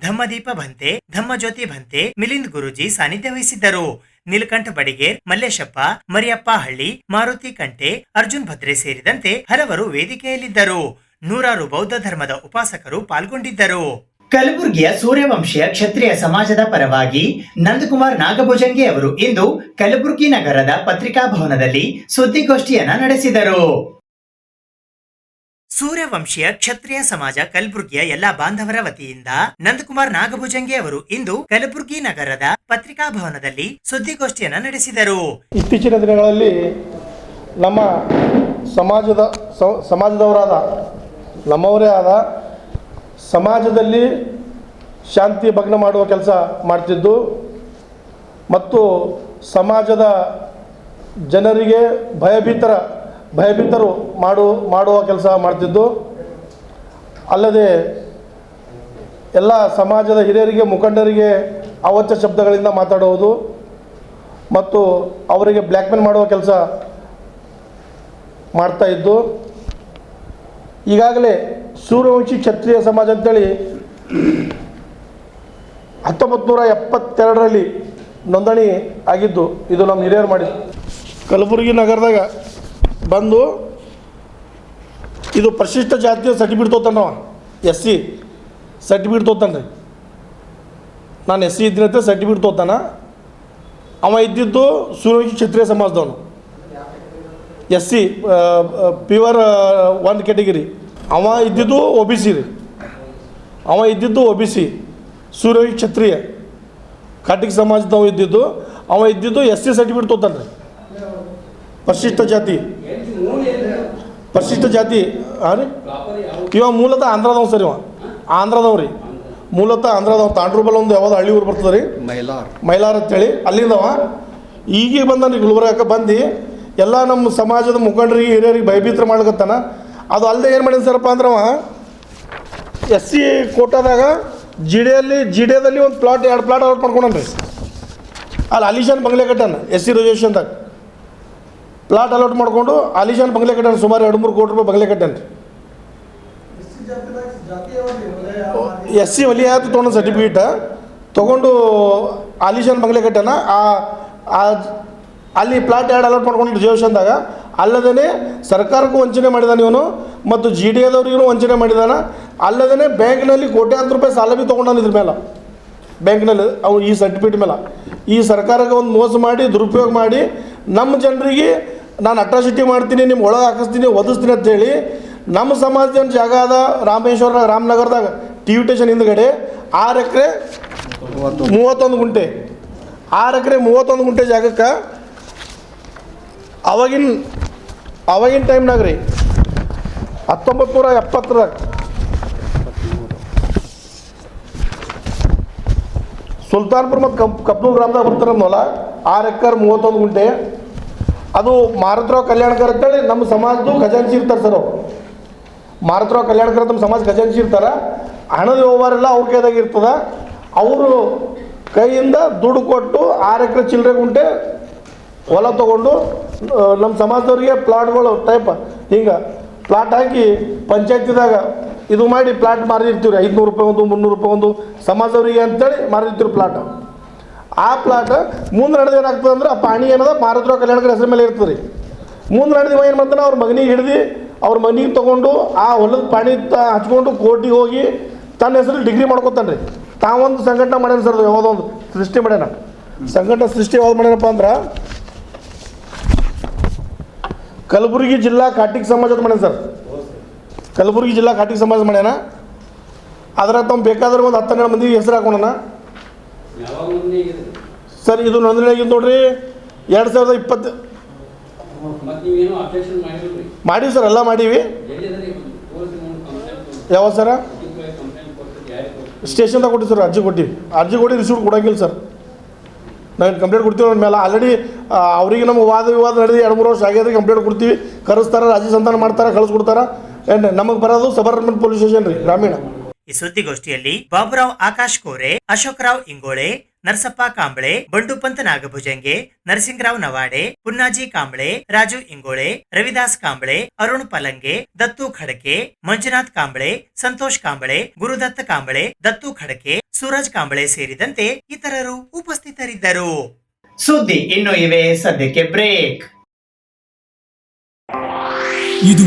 ಧಮ್ಮದೀಪ ಭಂತೆ, ಧಮ್ಮಜ್ಯೋತಿ ಭಂತೆ, ಮಿಲಿಂದ್ ಗುರೂಜಿ ಸಾನ್ನಿಧ್ಯ ವಹಿಸಿದ್ದರು. ನೀಲಕಂಠ ಬಡಿಗೇರ್, ಮಲ್ಲೇಶಪ್ಪ, ಮರಿಯಪ್ಪ ಹಳ್ಳಿ, ಮಾರುತಿ ಕಂಟೆ, ಅರ್ಜುನ್ ಭದ್ರೆ ಸೇರಿದಂತೆ ಹಲವರು ವೇದಿಕೆಯಲ್ಲಿದ್ದರು. 100 ಬೌದ್ಧ ಧರ್ಮದ ಉಪಾಸಕರು ಪಾಲ್ಗೊಂಡಿದ್ದರು. ಕಲಬುರಗಿಯ ಸೂರ್ಯವಂಶೀಯ ಕ್ಷತ್ರಿಯ ಸಮಾಜದ ಪರವಾಗಿ ನಂದಕುಮಾರ್ ನಾಗಭುಜಂಗಿ ಅವರು ಇಂದು ಕಲಬುರಗಿ ನಗರದ ಪತ್ರಿಕಾ ಭವನದಲ್ಲಿ ಸುದ್ದಿಗೋಷ್ಠಿಯನ್ನ ನಡೆಸಿದರು. ಸೂರ್ಯವಂಶೀಯ ಕ್ಷತ್ರಿಯ ಸಮಾಜ ಕಲಬುರಗಿಯ ಎಲ್ಲಾ ಬಾಂಧವರ ವತಿಯಿಂದ ನಂದಕುಮಾರ್ ನಾಗಭುಜಂಗಿ ಅವರು ಇಂದು ಕಲಬುರಗಿ ನಗರದ ಪತ್ರಿಕಾ ಭವನದಲ್ಲಿ ಸುದ್ದಿಗೋಷ್ಠಿಯನ್ನ ನಡೆಸಿದರು. ಇತ್ತೀಚಿನ ದಿನಗಳಲ್ಲಿ ನಮ್ಮ ಸಮಾಜದವರಾದ ನಮ್ಮವರೇ ಆದ ಸಮಾಜದಲ್ಲಿ ಶಾಂತಿ ಭಗ್ನ ಮಾಡುವ ಕೆಲಸ ಮಾಡ್ತಿದ್ದು ಮತ್ತು ಸಮಾಜದ ಜನರಿಗೆ ಭಯಭೀತರು ಮಾಡುವ ಕೆಲಸ ಮಾಡ್ತಿದ್ದು, ಅಲ್ಲದೆ ಎಲ್ಲ ಸಮಾಜದ ಹಿರಿಯರಿಗೆ, ಮುಖಂಡರಿಗೆ ಅವಾಚ್ಯ ಶಬ್ದಗಳಿಂದ ಮಾತಾಡುವುದು ಮತ್ತು ಅವರಿಗೆ ಬ್ಲ್ಯಾಕ್ಮೇಲ್ ಮಾಡುವ ಕೆಲಸ ಮಾಡ್ತಾ ಇದ್ದು, ಈಗಾಗಲೇ ಸೂರ್ಯವಂಶಿ ಕ್ಷತ್ರಿಯ ಸಮಾಜ ಅಂತೇಳಿ 1972ರಲ್ಲಿ ನೋಂದಣಿ ಆಗಿದ್ದು, ಇದು ನಮ್ಮ ಹಿರಿಯರು ಮಾಡಿದ್ದು. ಕಲಬುರಗಿ ನಗರದಾಗ ಬಂದು ಇದು ಪರಿಶಿಷ್ಟ ಜಾತಿಯ ಸರ್ಟಿಫಿಕೇಟ್ ತೊಗೊತಾನವ, SC ಸರ್ಟಿಫಿಕೇಟ್ ತೊಗೊತಾನೆ ರೀ. ನಾನು SC ಇದ್ದಿನಂತೆ ಸರ್ಟಿಫಿಕೇಟ್ ತೊಗೊತಾನ. ಅವ ಇದ್ದಿದ್ದು ಸೂರ್ಯವಂಶಿ ಕ್ಷತ್ರಿಯ ಸಮಾಜದವನು, SC ಪ್ಯೂರ್ 1 ಕ್ಯಾಟಗಿರಿ. ಅವ ಇದ್ದಿದ್ದು OBC ರೀ. ಅವ ಇದ್ದಿದ್ದು OBC ಸೂರ್ಯವಂಶಿ ಕ್ಷತ್ರಿಯ ಕಾಟಿಕ ಸಮಾಜದವ ಇದ್ದಿದ್ದು. ಅವ ಇದ್ದಿದ್ದು SC ಸರ್ಟಿಫಿಕೇಟ್ ತೊಗೊತಾನೆ ರೀ. ಪರಿಶಿಷ್ಟ ಜಾತಿ ಹಾಂ ರೀ. ಇವ ಮೂಲತಃ ಆಂಧ್ರದವ್ ಸರ್. ಇವ ಆಂಧ್ರದವ್ ರೀ, ಮೂಲತಃ ಆಂಧ್ರದವ್. ತಾಂಡ್ರೂಬಲ್ ಒಂದು ಯಾವುದೋ ಹಳ್ಳಿ ಊರು ಬರ್ತದೆ ರೀ, ಮೈಲಾರ್ ಅಂತೇಳಿ. ಅಲ್ಲಿಂದವ ಈಗ ಬಂದಾನೆ ಗುಲ್ಬರ್ಗಕ್ಕೆ ಬಂದು ಎಲ್ಲ ನಮ್ಮ ಸಮಾಜದ ಮುಖಂಡರಿಗೆ ಹಿರಿಯರಿಗೆ ಭಯಭೀತರ ಮಾಡ್ಕತ್ತಾನ. ಅದು ಅಲ್ಲದೆ ಏನು ಮಾಡಿದ ಸರ್ಪ ಅಂದ್ರೆ ಅವ SC ಕೋಟಾದಾಗ ಜಿ ಡಿಯಲ್ಲಿ ಒಂದು ಪ್ಲಾಟ್ 2 ಪ್ಲಾಟ್ ಔಟ್ ಮಾಡ್ಕೊಂಡ್ರಿ. ಅಲ್ಲಿ ಅಲಿಶಾನ್ ಬಂಗ್ಲೆ ಕಟ್ಟಾನ SC ರಿಸರ್ವೇಷನ್ದಾಗ ಪ್ಲಾಟ್ ಅಲೌಟ್ ಮಾಡಿಕೊಂಡು ಅಲಿಶಾನ್ ಬಂಗ್ಲೆ ಕಟ್ಟಾನ. ಸುಮಾರು 2-3 ಕೋಟಿ ರೂಪಾಯಿ ಬಂಗ್ಲೆ ಕಟ್ಟಾನ. SC ವಲಿ ಆಯ್ತು ತೊಗೊಂಡು ಸರ್ಟಿಫಿಕೇಟ್ ತೊಗೊಂಡು ಆಲಿಶಾನ್ ಬಂಗ್ಲೆ ಕಟ್ಟಾನ. ಅಲ್ಲಿ ಪ್ಲಾಟ್ 2 ಅಲೌಟ್ ಮಾಡ್ಕೊಂಡು ರಿಸರ್ವೇಷನ್ದಾಗ. ಅಲ್ಲದೇ ಸರ್ಕಾರಕ್ಕೂ ವಂಚನೆ ಮಾಡಿದಾನೆ ಇವನು ಮತ್ತು GD ಆದವ್ರಿಗೂ ವಂಚನೆ ಮಾಡಿದಾನ. ಅಲ್ಲದೇ ಬ್ಯಾಂಕ್ನಲ್ಲಿ ಕೋಟ್ಯಾಂತರ ರೂಪಾಯಿ ಸಾಲ ಭೀ ತೊಗೊಂಡಾನ. ಇದ್ರ ಮೇಲೆ ಬ್ಯಾಂಕ್ನಲ್ಲಿ ಅವು ಈ ಸರ್ಟಿಫಿಕೇಟ್ ಮೇಲೆ ಈ ಸರ್ಕಾರಕ್ಕೆ ಒಂದು ಮೋಸ ಮಾಡಿ ದುರುಪಯೋಗ ಮಾಡಿ ನಮ್ಮ ಜನರಿಗೆ ನಾನು ಅಟ್ರಾಸಿಟಿ ಮಾಡ್ತೀನಿ, ನಿಮ್ಮ ಒಳಗೆ ಹಾಕಿಸ್ತೀನಿ, ಒದಿಸ್ತೀನಿ ಅಂತೇಳಿ ನಮ್ಮ ಸಮಾಜದ ಜಾಗ ಅದ ರಾಮೇಶ್ವರ ರಾಮನಗರದಾಗ TV ಸ್ಟೇಷನ್ ಹಿಂದ್ಗಡೆ 6 ಎಕರೆ 31 ಗುಂಟೆ 6 ಎಕರೆ 31 ಗುಂಟೆ ಜಾಗಕ್ಕೆ ಅವಾಗಿನ ಟೈಮ್ನಾಗ ರೀ 1970ರಾಗ ಸುಲ್ತಾನ್ಪುರ ಮತ್ತು ಕಪ್ನೂರ್ ಗ್ರಾಮದಾಗ ಬರ್ತಾರೆ ಹೊಲ 6 ಎಕರೆ 31 ಗುಂಟೆ. ಅದು ಮಾರುತರಾವ್ ಕಲ್ಯಾಣಕರ್ ಅಂತೇಳಿ ನಮ್ಮ ಸಮಾಜದ್ದು ಖಜಾಂಚಿ ಇರ್ತಾರೆ ಸರ್. ಅವರು ಮಾರುತರಾವ್ ಕಲ್ಯಾಣಕರ್ ನಮ್ಮ ಸಮಾಜ ಖಜಾಂಚಿ ಇರ್ತಾರೆ. ಹಣದ ವ್ಯವಹಾರ ಎಲ್ಲ ಅವ್ರ ಕೈದಾಗ ಇರ್ತದೆ. ಅವರು ಕೈಯಿಂದ ದುಡ್ಡು ಕೊಟ್ಟು 6 ಎಕರೆ ಚಿಲ್ಲರೆ ಗುಂಟೆ ಹೊಲ ತೊಗೊಂಡು ನಮ್ಮ ಸಮಾಜದವ್ರಿಗೆ ಪ್ಲಾಟ್ಗಳು ಟೈಪ್ ಹಿಂಗೆ ಪ್ಲಾಟ್ ಹಾಕಿ ಪಂಚಾಯತಿದಾಗ ಇದು ಮಾಡಿ ಪ್ಲಾಟ್ ಮಾರಿರ್ತೀವಿ. 500 ರೂಪಾಯಿ ಒಂದು 300 ರೂಪಾಯಿ ಒಂದು ಸಮಾಜದವರಿಗೆ ಅಂತೇಳಿ ಮಾರಿರ್ತೀವಿ ಪ್ಲಾಟ್. ಆ ಪ್ಲಾಟ್ ಮುಂದೆ ನಡೆದು ಏನಾಗ್ತದೆ ಅಂದ್ರೆ ಆ ಪಾಣಿ ಏನದ ಮಾರುತರಾವ್ ಕಲ್ಯಾಣಕರ ಹೆಸರು ಮೇಲೆ ಇರ್ತದೆ ರೀ. ಮುಂದೆ ನಡೆದು ಏನು ಮಾಡ್ತಾನೆ ಅವ್ರ ಮಗನಿಗೆ ಹಿಡಿದು ಅವ್ರ ಮನೆಗೆ ತೊಗೊಂಡು ಆ ಹೊಲದ ಪಾಣಿ ಹಚ್ಕೊಂಡು ಕೋರ್ಟಿಗೆ ಹೋಗಿ ತನ್ನ ಹೆಸರು ಡಿಗ್ರಿ ಮಾಡ್ಕೊತಾನೆ ರೀ. ತಾವೊಂದು ಸಂಘಟನೆ ಮಾಡ್ಯಾನ ಸರ್. ಯಾವುದೋ ಒಂದು ಸೃಷ್ಟಿ ಮಾಡ್ಯಾನ. ಸಂಘಟನೆ ಸೃಷ್ಟಿ ಯಾವ್ದು ಮಾಡ್ಯಾನಪ್ಪ ಅಂದ್ರೆ ಕಲಬುರಗಿ ಜಿಲ್ಲಾ ಕಾಟಿಕ್ ಸಮಾಜದ ಮಾಡ್ಯಾನ ಸರ್. ಕಲಬುರಗಿ ಜಿಲ್ಲಾ ಕಾಟಿಕ್ ಸಮಾಜ ಮಾಡ್ಯಾನ. ಅದ್ರಾಗ ತಮ್ಮ ಬೇಕಾದ್ರೆ ಒಂದು 10-12 ಮಂದಿ ಹೆಸರು ಹಾಕೋಣ ಸರ್. ಇದು ನೋಂದಣಿ ಆಗಿದ್ದು ನೋಡ್ರಿ 2020 ಮಾಡೀವಿ ಸರ್. ಎಲ್ಲ ಮಾಡೀವಿ. ಯಾವ ಸರ ಸ್ಟೇಷನ್ದಾಗ ಕೊಟ್ಟಿವಿ ಸರ್. ಅರ್ಜಿ ಕೊಟ್ಟು ರಿಸೀವ್ಟ್ ಕೊಡೋಂಗಿಲ್ಲ ಸರ್. ನಾವು ಕಂಪ್ಲೇಂಟ್ ಕೊಡ್ತೀವಿ ಅವ್ರ ಮೇಲೆ. ಆಲ್ರೆಡಿ ಅವರಿಗೆ ನಮ್ಮ ವಾದ ವಿವಾದ ನಡೆದು 2-3 ವರ್ಷ ಆಗ್ಯದ. ಕಂಪ್ಲೇಂಟ್ ಕೊಡ್ತೀವಿ, ಕರೆಸ್ತಾರೆ, ರಾಜಿ ಸಂಧಾನ ಮಾಡ್ತಾರೆ, ಕಳಿಸ್ಕೊಡ್ತಾರೆ. ಏನು ನಮಗೆ ಬರೋದು ಸಬರ್ಬನ್ ಪೊಲೀಸ್ ಸ್ಟೇಷನ್ ರೀ, ಗ್ರಾಮೀಣ. ಈ ಸುದ್ದಿಗೋಷ್ಠಿಯಲ್ಲಿ ಬಾಬುರಾವ್ ಆಕಾಶ್ ಕೋರೆ, ಅಶೋಕರಾವ್ ಇಂಗೋಳೆ, ನರಸಪ್ಪ ಕಾಂಬಳೆ, ಬಂಡುಪಂತ ನಾಗಭುಜಂಗೆ, ನರಸಿಂಗರಾವ್ ನವಾಡೆ, ಪುನ್ನಾಜಿ ಕಾಂಬಳೆ, ರಾಜು ಇಂಗೋಳೆ, ರವಿದಾಸ್ ಕಾಂಬಳೆ, ಅರುಣ್ ಪಲಂಗೆ, ದತ್ತು ಖಡಕೆ, ಮಂಜುನಾಥ್ ಕಾಂಬಳೆ, ಸಂತೋಷ್ ಕಾಂಬಳೆ, ಗುರುದತ್ತ ಕಾಂಬಳೆ, ದತ್ತು ಖಡಕೆ, ಸೂರಜ್ ಕಾಂಬಳೆ ಸೇರಿದಂತೆ ಇತರರು ಉಪಸ್ಥಿತರಿದ್ದರು. ಸುದ್ದಿ ಇನ್ನು ಇವೆ, ಸದ್ಯಕ್ಕೆ ಬ್ರೇಕ್. ಇದು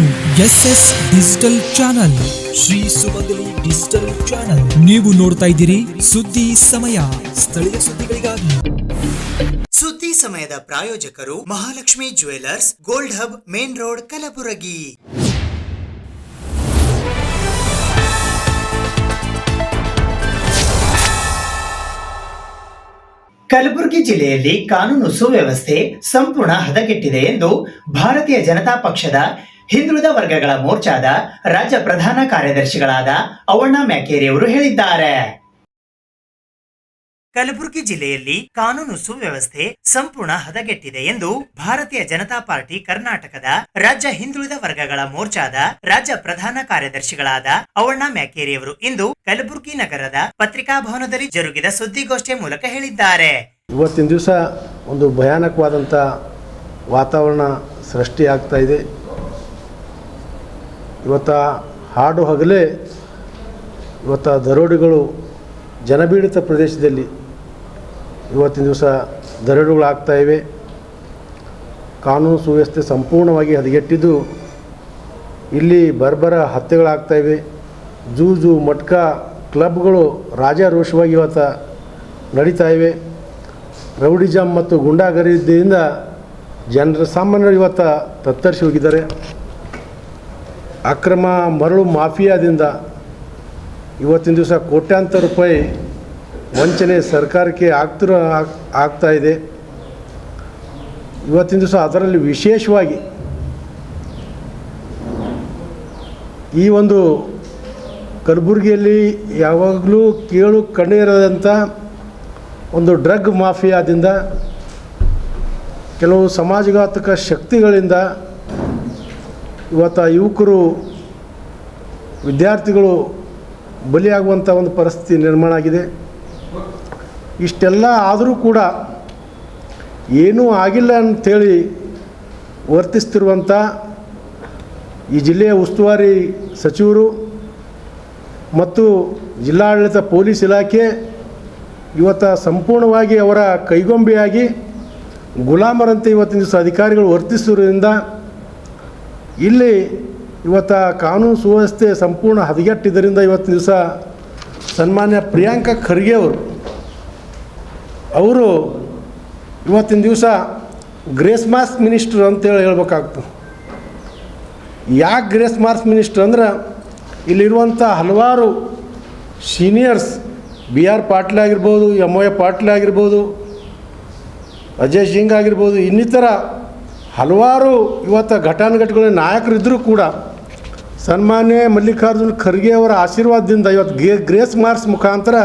SS ಡಿಜಿಟಲ್ ಚಾನಲ್, ಶ್ರೀ ಸುಮಂಗಲಿ ಡಿಜಿಟಲ್ ಚಾನಲ್. ನೀವು ನೋಡ್ತಾ ಇದ್ದೀರಿ ಸುದ್ದಿ ಸಮಯ, ಸ್ಥಳೀಯ ಸುದ್ದಿಗಳಿಗಾಗಿ. ಸುದ್ದಿ ಸಮಯದ ಪ್ರಾಯೋಜಕರು Mahalakshmi jewellers, gold hub, main road, Kalaburagi. Kalaburagi ಜಿಲ್ಲೆಯಲ್ಲಿ ಕಾನೂನು ಸುವ್ಯವಸ್ಥೆ ಸಂಪೂರ್ಣ ಹದಗೆಟ್ಟಿದೆ ಎಂದು ಭಾರತೀಯ ಜನತಾ ಪಕ್ಷದ ಹಿಂದುಳಿದ ವರ್ಗಗಳ ಮೋರ್ಚಾದ ರಾಜ್ಯ ಪ್ರಧಾನ ಕಾರ್ಯದರ್ಶಿಗಳಾದ ಅವಣ್ಣ ಮ್ಯಾಕೇರಿಯವರು ಹೇಳಿದ್ದಾರೆ. ಕಲಬುರಗಿ ಜಿಲ್ಲೆಯಲ್ಲಿ ಕಾನೂನು ಸುವ್ಯವಸ್ಥೆ ಸಂಪೂರ್ಣ ಹದಗೆಟ್ಟಿದೆ ಎಂದು ಭಾರತೀಯ ಜನತಾ ಪಾರ್ಟಿ ಕರ್ನಾಟಕದ ರಾಜ್ಯ ಹಿಂದುಳಿದ ವರ್ಗಗಳ ಮೋರ್ಚಾದ ರಾಜ್ಯ ಪ್ರಧಾನ ಕಾರ್ಯದರ್ಶಿಗಳಾದ ಅವಣ್ಣ ಮ್ಯಾಕೇರಿಯವರು ಇಂದು ಕಲಬುರಗಿ ನಗರದ ಪತ್ರಿಕಾ ಭವನದಲ್ಲಿ ಜರುಗಿದ ಸುದ್ದಿಗೋಷ್ಠಿಯ ಮೂಲಕ ಹೇಳಿದ್ದಾರೆ. ಇವತ್ತಿನ ದಿವಸ ಒಂದು ಭಯಾನಕವಾದಂಥ ವಾತಾವರಣ ಸೃಷ್ಟಿ ಆಗ್ತಾ ಇದೆ. ಇವತ್ತು ಹಾಡು ಹಗಲೇ ಇವತ್ತು ದರೋಡೆಗಳು ಜನಬೀಡಿತ ಪ್ರದೇಶದಲ್ಲಿ ಇವತ್ತಿನ ದಿವಸ ದರೋಡೆಗಳಾಗ್ತಾ ಇವೆ. ಕಾನೂನು ಸುವ್ಯವಸ್ಥೆ ಸಂಪೂರ್ಣವಾಗಿ ಹದಗೆಟ್ಟಿದ್ದು ಇಲ್ಲಿ ಬರ್ಬರ ಹತ್ಯೆಗಳಾಗ್ತಾಯಿವೆ. ಜೂಜು ಮಟ್ಕಾ ಕ್ಲಬ್ಗಳು ರಾಜಾರೋಷವಾಗಿ ಇವತ್ತು ನಡೀತಾ ಇವೆ. ರೌಡಿಜಮ್ ಮತ್ತು ಗುಂಡಾಗರಿದಿಂದ ಜನರ ಸಾಮಾನ್ಯರು ಇವತ್ತು ತತ್ತರಿಸಿ ಹೋಗಿದ್ದಾರೆ. ಅಕ್ರಮ ಮರಳು ಮಾಫಿಯಾದಿಂದ ಇವತ್ತಿನ ದಿವಸ ಕೋಟ್ಯಾಂತರ ರೂಪಾಯಿ ವಂಚನೆ ಸರ್ಕಾರಕ್ಕೆ ಆಗ್ತಾ ಇದೆ. ಇವತ್ತಿನ ದಿವಸ ಅದರಲ್ಲಿ ವಿಶೇಷವಾಗಿ ಈ ಒಂದು ಕಲಬುರಗಿಯಲ್ಲಿ ಯಾವಾಗಲೂ ಕೇಳು ಕಣ್ಣಿರದಂಥ ಒಂದು ಡ್ರಗ್ ಮಾಫಿಯಾದಿಂದ ಕೆಲವು ಸಮಾಜಘಾತಕ ಶಕ್ತಿಗಳಿಂದ ಇವತ್ತು ಯುವಕರು ವಿದ್ಯಾರ್ಥಿಗಳು ಬಲಿಯಾಗುವಂಥ ಒಂದು ಪರಿಸ್ಥಿತಿ ನಿರ್ಮಾಣ ಆಗಿದೆ. ಇಷ್ಟೆಲ್ಲ ಆದರೂ ಕೂಡ ಏನೂ ಆಗಿಲ್ಲ ಅಂಥೇಳಿ ವರ್ತಿಸ್ತಿರುವಂಥ ಈ ಜಿಲ್ಲೆಯ ಉಸ್ತುವಾರಿ ಸಚಿವರು ಮತ್ತು ಜಿಲ್ಲಾಡಳಿತ ಪೊಲೀಸ್ ಇಲಾಖೆ ಇವತ್ತು ಸಂಪೂರ್ಣವಾಗಿ ಅವರ ಕೈಗೊಂಬೆಯಾಗಿ ಗುಲಾಮರಂತೆ ಇವತ್ತಿನ ದಿವಸ ಅಧಿಕಾರಿಗಳು ವರ್ತಿಸುವುದರಿಂದ ಇಲ್ಲಿ ಇವತ್ತು ಕಾನೂನು ಸುವ್ಯವಸ್ಥೆ ಸಂಪೂರ್ಣ ಹದಗೆಟ್ಟಿದ್ದರಿಂದ ಇವತ್ತಿನ ದಿವಸ ಸನ್ಮಾನ್ಯ ಪ್ರಿಯಾಂಕಾ ಖರ್ಗೆ ಅವರು ಇವತ್ತಿನ ದಿವಸ ಗ್ರೇಸ್ ಮಾರ್ಕ್ಸ್ ಮಿನಿಸ್ಟ್ರ್ ಅಂತೇಳಿ ಹೇಳ್ಬೇಕಾಗ್ತದೆ. ಯಾಕೆ ಗ್ರೇಸ್ ಮಾರ್ಕ್ಸ್ ಮಿನಿಸ್ಟ್ರ್ ಅಂದ್ರೆ ಇಲ್ಲಿರುವಂಥ ಹಲವಾರು ಸೀನಿಯರ್ಸ್ BR ಪಾಟೀಲ್ ಆಗಿರ್ಬೋದು, MOA ಪಾಟೀಲ್ ಆಗಿರ್ಬೋದು, ಅಜಯ್ ಸಿಂಗ್ ಆಗಿರ್ಬೋದು, ಇನ್ನಿತರ ಹಲವಾರು ಇವತ್ತು ಘಟಾನುಘಟಿಗಳ ನಾಯಕರಿದ್ದರೂ ಕೂಡ ಸನ್ಮಾನ್ಯ ಮಲ್ಲಿಕಾರ್ಜುನ ಖರ್ಗೆ ಅವರ ಆಶೀರ್ವಾದದಿಂದ ಇವತ್ತು ಗ್ರೇಸ್ ಮಾರ್ಕ್ಸ್ ಮುಖಾಂತರ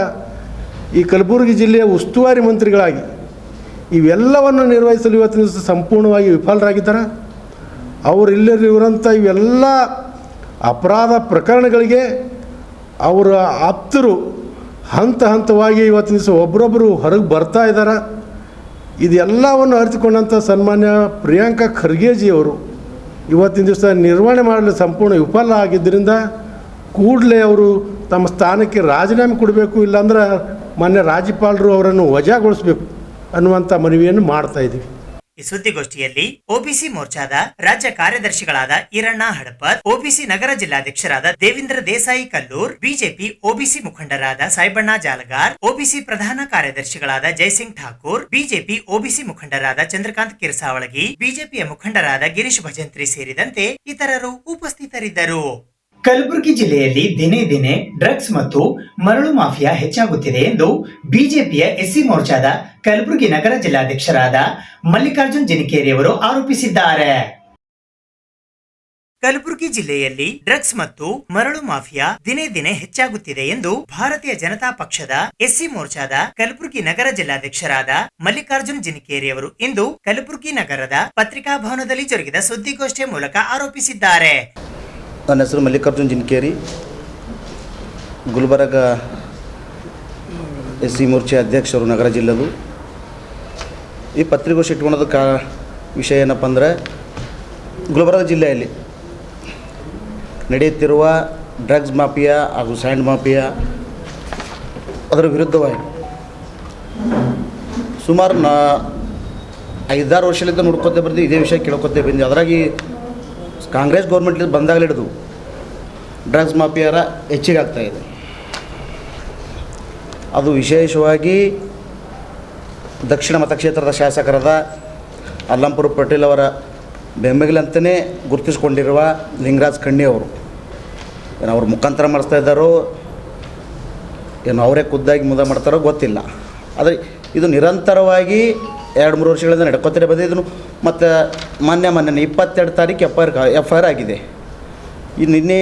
ಈ ಕಲಬುರಗಿ ಜಿಲ್ಲೆಯ ಉಸ್ತುವಾರಿ ಮಂತ್ರಿಗಳಾಗಿ ಇವೆಲ್ಲವನ್ನು ನಿರ್ವಹಿಸಲು ಇವತ್ತಿನ ದಿವಸ ಸಂಪೂರ್ಣವಾಗಿ ವಿಫಲರಾಗಿದ್ದಾರೆ. ಅವರು ಇಲ್ಲಿರುವಂಥ ಇವೆಲ್ಲ ಅಪರಾಧ ಪ್ರಕರಣಗಳಿಗೆ ಅವರ ಆಪ್ತರು ಹಂತ ಹಂತವಾಗಿ ಇವತ್ತಿನ ದಿವಸ ಒಬ್ಬರೊಬ್ಬರು ಹೊರಗೆ ಬರ್ತಾ ಇದ್ದಾರೆ. ಇದೆಲ್ಲವನ್ನು ಅರಿತುಕೊಂಡಂಥ ಸನ್ಮಾನ್ಯ ಪ್ರಿಯಾಂಕಾ ಖರ್ಗೆಜಿಯವರು ಇವತ್ತಿನ ದಿವಸ ನಿರ್ವಹಣೆ ಮಾಡಲು ಸಂಪೂರ್ಣ ವಿಫಲ ಆಗಿದ್ದರಿಂದ ಕೂಡಲೇ ಅವರು ತಮ್ಮ ಸ್ಥಾನಕ್ಕೆ ರಾಜೀನಾಮೆ ಕೊಡಬೇಕು, ಇಲ್ಲಾಂದ್ರೆ ಮಾನ್ಯ ರಾಜ್ಯಪಾಲರು ಅವರನ್ನು ವಜಾಗೊಳಿಸಬೇಕು ಅನ್ನುವಂಥ ಮನವಿಯನ್ನು ಮಾಡ್ತಾ ಇದ್ದೀವಿ. ಈ ಸುದ್ದಿಗೋಷ್ಠಿಯಲ್ಲಿ ಒಬಿಸಿ ಮೋರ್ಚಾದ ರಾಜ್ಯ ಕಾರ್ಯದರ್ಶಿಗಳಾದ ಈರಣ್ಣ ಹಡಪದ್, ಒಬಿಸಿ ನಗರ ಜಿಲ್ಲಾಧ್ಯಕ್ಷರಾದ ದೇವೇಂದ್ರ ದೇಸಾಯಿ ಕಲ್ಲೂರ್, ಬಿಜೆಪಿ ಒಬಿಸಿ ಮುಖಂಡರಾದ ಸಾಯಿಬಣ್ಣ ಜಾಲಗಾರ್, ಒಬಿಸಿ ಪ್ರಧಾನ ಕಾರ್ಯದರ್ಶಿಗಳಾದ ಜಯಸಿಂಗ್ ಠಾಕೂರ್, ಬಿಜೆಪಿ ಒಬಿಸಿ ಮುಖಂಡರಾದ ಚಂದ್ರಕಾಂತ್ ಕಿರ್ಸಾವಳಗಿ, ಬಿಜೆಪಿಯ ಮುಖಂಡರಾದ ಗಿರೀಶ್ ಭಜಂತ್ರಿ ಸೇರಿದಂತೆ ಇತರರು ಉಪಸ್ಥಿತರಿದ್ದರು. ಕಲಬುರಗಿ ಜಿಲ್ಲೆಯಲ್ಲಿ ದಿನೇ ದಿನೇ ಡ್ರಗ್ಸ್ ಮತ್ತು ಮರಳು ಮಾಫಿಯಾ ಹೆಚ್ಚಾಗುತ್ತಿದೆ ಎಂದು ಬಿಜೆಪಿಯ ಎಸ್ಸಿ ಮೋರ್ಚಾದ ಕಲಬುರಗಿ ನಗರ ಜಿಲ್ಲಾಧ್ಯಕ್ಷರಾದ ಮಲ್ಲಿಕಾರ್ಜುನ್ ಜಿನಿಕೇರಿಯವರು ಆರೋಪಿಸಿದ್ದಾರೆ. ಕಲಬುರಗಿ ಜಿಲ್ಲೆಯಲ್ಲಿ ಡ್ರಗ್ಸ್ ಮತ್ತು ಮರಳು ಮಾಫಿಯಾ ದಿನೇ ದಿನೇ ಹೆಚ್ಚಾಗುತ್ತಿದೆ ಎಂದು ಭಾರತೀಯ ಜನತಾ ಪಕ್ಷದ ಎಸ್ಸಿ ಮೋರ್ಚಾದ ಕಲಬುರಗಿ ನಗರ ಜಿಲ್ಲಾಧ್ಯಕ್ಷರಾದ ಮಲ್ಲಿಕಾರ್ಜುನ್ ಜಿನಿಕೇರಿಯವರು ಇಂದು ಕಲಬುರಗಿ ನಗರದ ಪತ್ರಿಕಾ ಭವನದಲ್ಲಿ ಜರುಗಿದ ಸುದ್ದಿಗೋಷ್ಠಿಯ ಮೂಲಕ ಆರೋಪಿಸಿದ್ದಾರೆ. ನನ್ನ ಹೆಸರು ಮಲ್ಲಿಕಾರ್ಜುನ್ ಜಿನ್ಕೇರಿ, ಗುಲ್ಬರ್ಗ ಎಸ್ಸಿ ಮೋರ್ಚೆ ಅಧ್ಯಕ್ಷರು ನಗರ ಜಿಲ್ಲೆದು. ಈ ಪತ್ರಿಕಾಗೋಷ್ಠಿ ಇಟ್ಕೊಳ್ಳೋದಕ್ಕೆ ವಿಷಯ ಏನಪ್ಪ ಅಂದರೆ, ಗುಲ್ಬರ್ಗ ಜಿಲ್ಲೆಯಲ್ಲಿ ನಡೆಯುತ್ತಿರುವ ಡ್ರಗ್ಸ್ ಮಾಫಿಯಾ ಹಾಗೂ ಸ್ಯಾಂಡ್ ಮಾಫಿಯಾ ಅದರ ವಿರುದ್ಧವಾಗಿ ಸುಮಾರು 5-6 ವರ್ಷದಿಂದ ನೋಡ್ಕೊತೇ ಬಂದು ಇದೇ ವಿಷಯ ಕೇಳ್ಕೊತೇ ಬಂದು, ಅದರಾಗಿ ಕಾಂಗ್ರೆಸ್ ಗೌರ್ಮೆಂಟ್ ಬಂದಾಗಲೇ ಹಿಡಿದು ಡ್ರಗ್ಸ್ ಮಾಫಿಯಾರ ಹೆಚ್ಚಿಗೆ ಆಗ್ತಾಯಿದೆ. ಅದು ವಿಶೇಷವಾಗಿ ದಕ್ಷಿಣ ಮತಕ್ಷೇತ್ರದ ಶಾಸಕರಾದ ಅಲ್ಲಂಪುರ ಪಟೇಲ್ ಅವರ ಬೆಂಬಲಿಗಂತಲೇ ಗುರುತಿಸ್ಕೊಂಡಿರುವ ಲಿಂಗರಾಜ್ ಖಂಡಿ ಅವರು ಏನು ಅವ್ರ ಮುಖಾಂತರ ಮಾಡಿಸ್ತಾ ಇದ್ದಾರೋ ಏನು ಅವರೇ ಖುದ್ದಾಗಿ ಮುದ ಮಾಡ್ತಾರೋ ಗೊತ್ತಿಲ್ಲ. ಆದರೆ ಇದು ನಿರಂತರವಾಗಿ 2-3 ವರ್ಷಗಳಿಂದ ನಡ್ಕೊತಾರೆ ಬಂದಿದೆ. ಇದನ್ನು ಮತ್ತು ಮೊನ್ನೆ 22 ತಾರೀಕು FIR ಆಗಿದೆ. ಈ ನಿನ್ನೆ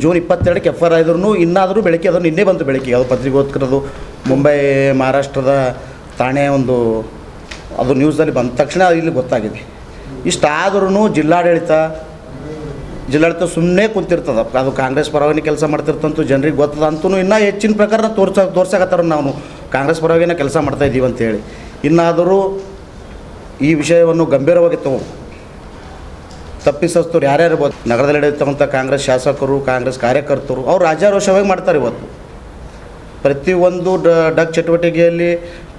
ಜೂನ್ 22ಕ್ಕೆ FIR ಆದ್ರೂ ಇನ್ನಾದರೂ ಬೆಳಗ್ಗೆ ಅದು ನಿನ್ನೆ ಬಂತು ಬೆಳಗ್ಗೆ ಅದು ಪತ್ರಿಕೋತ್ಕರದು ಮುಂಬೈ ಮಹಾರಾಷ್ಟ್ರದ ಠಾಣೆ ಒಂದು ಅದು ನ್ಯೂಸಲ್ಲಿ ಬಂದ ತಕ್ಷಣ ಇಲ್ಲಿ ಗೊತ್ತಾಗಿದೆ. ಇಷ್ಟಾದ್ರೂ ಜಿಲ್ಲಾಡಳಿತ ಸುಮ್ಮನೆ ಕುಂತಿರ್ತದೆ. ಅದು ಕಾಂಗ್ರೆಸ್ ಪರವಾಗಿ ಕೆಲಸ ಮಾಡ್ತಿರ್ತಂತೂ ಜನರಿಗೆ ಗೊತ್ತದ ಅಂತೂ ಇನ್ನೂ ಹೆಚ್ಚಿನ ಪ್ರಕಾರ ತೋರ್ಸಕತ್ತಾರ ನಾವು ಕಾಂಗ್ರೆಸ್ ಪರವಾಗಿನ ಕೆಲಸ ಮಾಡ್ತಾಯಿದ್ದೀವಿ ಅಂತೇಳಿ. ಇನ್ನಾದರೂ ಈ ವಿಷಯವನ್ನು ಗಂಭೀರವಾಗಿ ತಪ್ಪಿಸೋರು ಯಾರ್ಯಾರಿರ್ಬೋದು, ನಗರದಲ್ಲಿ ನಡೆಯುತ್ತಂಥ ಕಾಂಗ್ರೆಸ್ ಶಾಸಕರು, ಕಾಂಗ್ರೆಸ್ ಕಾರ್ಯಕರ್ತರು ಅವ್ರು ರಾಜ್ಯಾರೋಷವಾಗಿ ಮಾಡ್ತಾರೆ. ಇವತ್ತು ಪ್ರತಿಯೊಂದು ಡಗ್ ಚಟುವಟಿಕೆಯಲ್ಲಿ,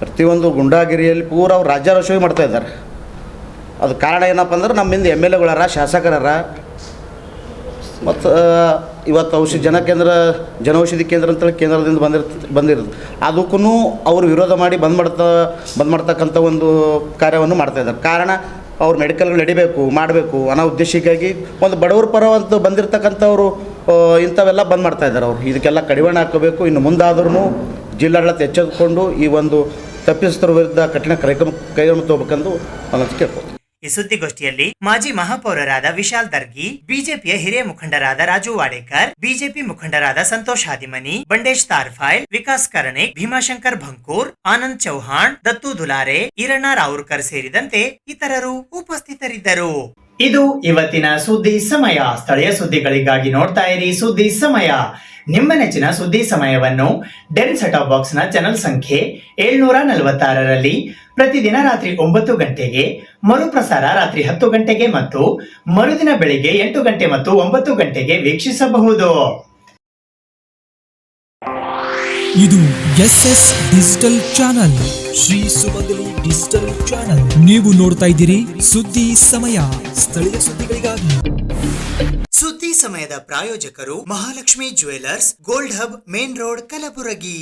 ಪ್ರತಿಯೊಂದು ಗುಂಡಾಗಿರಿಯಲ್ಲಿ ಪೂರ ಅವ್ರು ರಾಜ್ಯಾರೋಷವಾಗಿ ಮಾಡ್ತಾಯಿದ್ದಾರೆ. ಅದು ಕಾರಣ ಏನಪ್ಪ ಅಂದ್ರೆ ನಮ್ಮಿಂದ MLAಗಳರ, ಶಾಸಕರರ ಮತ್ತು ಇವತ್ತು ಜನೌಷಧಿ ಕೇಂದ್ರ ಅಂತೇಳಿ ಕೇಂದ್ರದಿಂದ ಬಂದಿರೋದು ಅದಕ್ಕೂ ಅವರು ವಿರೋಧ ಮಾಡಿ ಬಂದ್ ಮಾಡ್ತಕ್ಕಂಥ ಒಂದು ಕಾರ್ಯವನ್ನು ಮಾಡ್ತಾಯಿದ್ದಾರೆ. ಕಾರಣ ಅವ್ರು ಮೆಡಿಕಲ್ಗಳು ಮಾಡಬೇಕು ಅನ್ನೋ ಉದ್ದೇಶಕ್ಕಾಗಿ ಒಂದು ಬಡವರ ಪರ ಅಂತ ಬಂದಿರತಕ್ಕಂಥವ್ರು ಇಂಥವೆಲ್ಲ ಬಂದ್ ಮಾಡ್ತಾಯಿದ್ದಾರೆ. ಅವರು ಇದಕ್ಕೆಲ್ಲ ಕಡಿವಾಣ ಹಾಕಬೇಕು. ಇನ್ನು ಮುಂದಾದ್ರೂ ಜಿಲ್ಲಾಡಳಿತ ಎಚ್ಚೆತ್ತುಕೊಂಡು ಈ ಒಂದು ತಪ್ಪಿತಸ್ಥರ ವಿರುದ್ಧ ಕಠಿಣ ಕ್ರಮ ತಗೋಬೇಕೆಂದು ನಾನು ಕೇಳ್ಕೊತೀನಿ. ಈ ಸುದ್ದಿಗೋಷ್ಠಿಯಲ್ಲಿ ಮಾಜಿ ಮಹಾಪೌರರಾದ ವಿಶಾಲ್ ದರ್ಗಿ, ಬಿಜೆಪಿಯ ಹಿರಿಯ ಮುಖಂಡರಾದ ರಾಜು ವಾಡೇಕರ್, ಬಿಜೆಪಿ ಮುಖಂಡರಾದ ಸಂತೋಷ್ ಹಾದಿಮನಿ, ಬಂಡೇಶ್ ತಾರ್ಫೈಲ್, ವಿಕಾಸ್ ಕರ್ಣಿಕ್, ಭೀಮಾಶಂಕರ್ ಭಂಕೂರ್, ಆನಂದ್ ಚೌಹಾಣ್, ದತ್ತು ದುಲಾರೆ, ಈರಣ್ಣ ರಾವುರ್ಕರ್ ಸೇರಿದಂತೆ ಇತರರು ಉಪಸ್ಥಿತರಿದ್ದರು. ಇದು ಇವತ್ತಿನ ಸುದ್ದಿ ಸಮಯ. ಸ್ಥಳೀಯ ಸುದ್ದಿಗಳಿಗಾಗಿ ನೋಡ್ತಾ ಇರಿ ಸುದ್ದಿ ಸಮಯ. ನಿಮ್ಮ ನೆಚ್ಚಿನ ಸುದ್ದಿ ಸಮಯವನ್ನು ಡೆನ್ ಸೆಟ್ ಬಾಕ್ಸ್ ನ ಚಾನೆಲ್ ಸಂಖ್ಯೆ 746ರಲ್ಲಿ ಪ್ರತಿದಿನ ರಾತ್ರಿ 9 ಗಂಟೆಗೆ, ಮರುಪ್ರಸಾರ ರಾತ್ರಿ 10 ಗಂಟೆಗೆ ಮತ್ತು ಮರುದಿನ ಬೆಳಿಗ್ಗೆ 8 ಗಂಟೆ ಮತ್ತು 9 ಗಂಟೆಗೆ ವೀಕ್ಷಿಸಬಹುದು. ಇದು SS ಡಿಜಿಟಲ್ ಚಾನಲ್, ಶ್ರೀ ಸುಮಂಗಲಿ ಡಿಜಿಟಲ್ ಚಾನಲ್. ನೀವು ನೋಡ್ತಾ ಇದ್ದೀರಿ ಸುದ್ದಿ ಸಮಯ, ಸ್ಥಳೀಯ ಸುದ್ದಿಗಳಿಗಾಗಿ. ಸುದ್ದಿ ಸಮಯದ ಪ್ರಾಯೋಜಕರು Mahalakshmi jewellers, gold hub, main road, Kalaburagi.